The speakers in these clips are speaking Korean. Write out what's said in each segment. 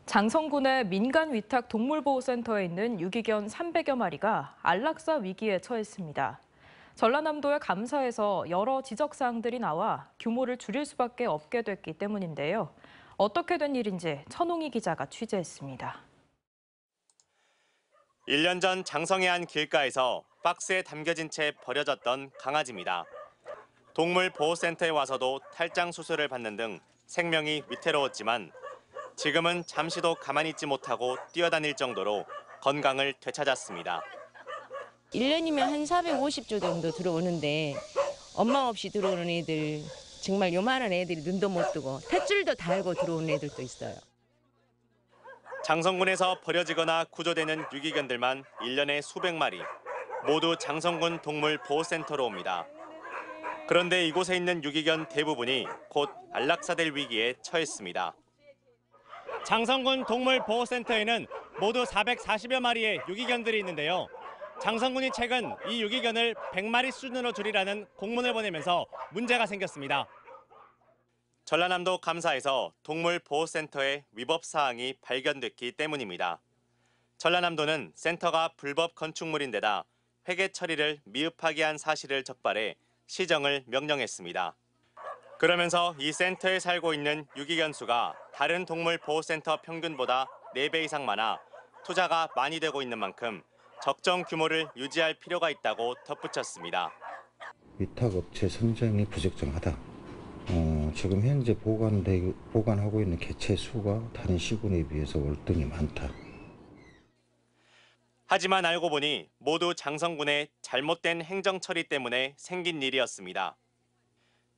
장성군의 민간 위탁 동물보호센터에 있는 유기견 300여 마리가 안락사 위기에 처했습니다. 전라남도의 감사에서 여러 지적사항들이 나와 규모를 줄일 수밖에 없게 됐기 때문인데요. 어떻게 된 일인지 천홍희 기자가 취재했습니다. 1년 전 장성의 한 길가에서 박스에 담겨진 채 버려졌던 강아지입니다. 동물보호센터에 와서도 탈장 수술을 받는 등 생명이 위태로웠지만 지금은 잠시도 가만히 있지 못하고 뛰어다닐 정도로 건강을 되찾았습니다. 1년이면 한 450조 정도 들어오는데 엄마 없이 들어오는 애들, 정말 요만한 애들이 눈도 못 뜨고 탯줄도 달고 들어오는 애들도 있어요. 장성군에서 버려지거나 구조되는 유기견들만 1년에 수백 마리, 모두 장성군 동물보호센터로 옵니다. 그런데 이곳에 있는 유기견 대부분이 곧 안락사될 위기에 처했습니다. 장성군 동물보호센터에는 모두 440여 마리의 유기견들이 있는데요. 장성군이 최근 이 유기견을 100마리 수준으로 줄이라는 공문을 보내면서 문제가 생겼습니다. 전라남도 감사에서 동물보호센터의 위법 사항이 발견됐기 때문입니다. 전라남도는 센터가 불법 건축물인데다 회계 처리를 미흡하게 한 사실을 적발해 시정을 명령했습니다. 그러면서 이 센터에 살고 있는 유기견 수가 다른 동물보호센터 평균보다 4배 이상 많아 투자가 많이 되고 있는 만큼 적정 규모를 유지할 필요가 있다고 덧붙였습니다. 위탁업체 선정이 부적정하다. 지금 현재 보관하고 있는 개체 수가 다른 시군에 비해서 월등히 많다. 하지만 알고 보니 모두 장성군의 잘못된 행정 처리 때문에 생긴 일이었습니다.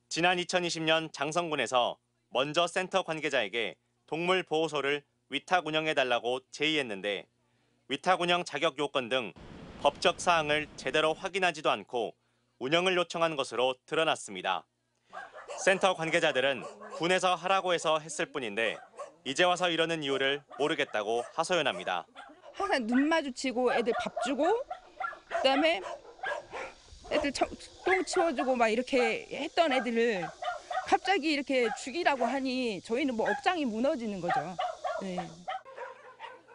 지난 2020년 장성군에서 먼저 센터 관계자에게 동물보호소를 위탁 운영해달라고 제의했는데 위탁 운영 자격 요건 등 법적 사항을 제대로 확인하지도 않고 운영을 요청한 것으로 드러났습니다. 센터 관계자들은 군에서 하라고 해서 했을 뿐인데 이제 와서 이러는 이유를 모르겠다고 하소연합니다. 항상 눈 마주치고 애들 밥 주고 그다음에 애들 똥 치워주고 막 이렇게 했던 애들을 갑자기 이렇게 죽이라고 하니 저희는 뭐 억장이 무너지는 거죠. 네.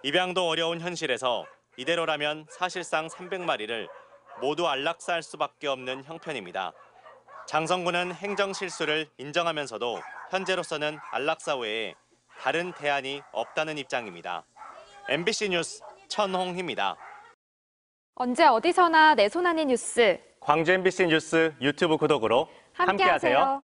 입양도 어려운 현실에서 이대로라면 사실상 300마리를 모두 안락사할 수밖에 없는 형편입니다. 장성군은 행정 실수를 인정하면서도 현재로서는 안락사 외에 다른 대안이 없다는 입장입니다. MBC 뉴스 천홍희입니다. 언제 어디서나 내 손 안의 뉴스. 광주 MBC 뉴스 유튜브 구독으로 함께하세요.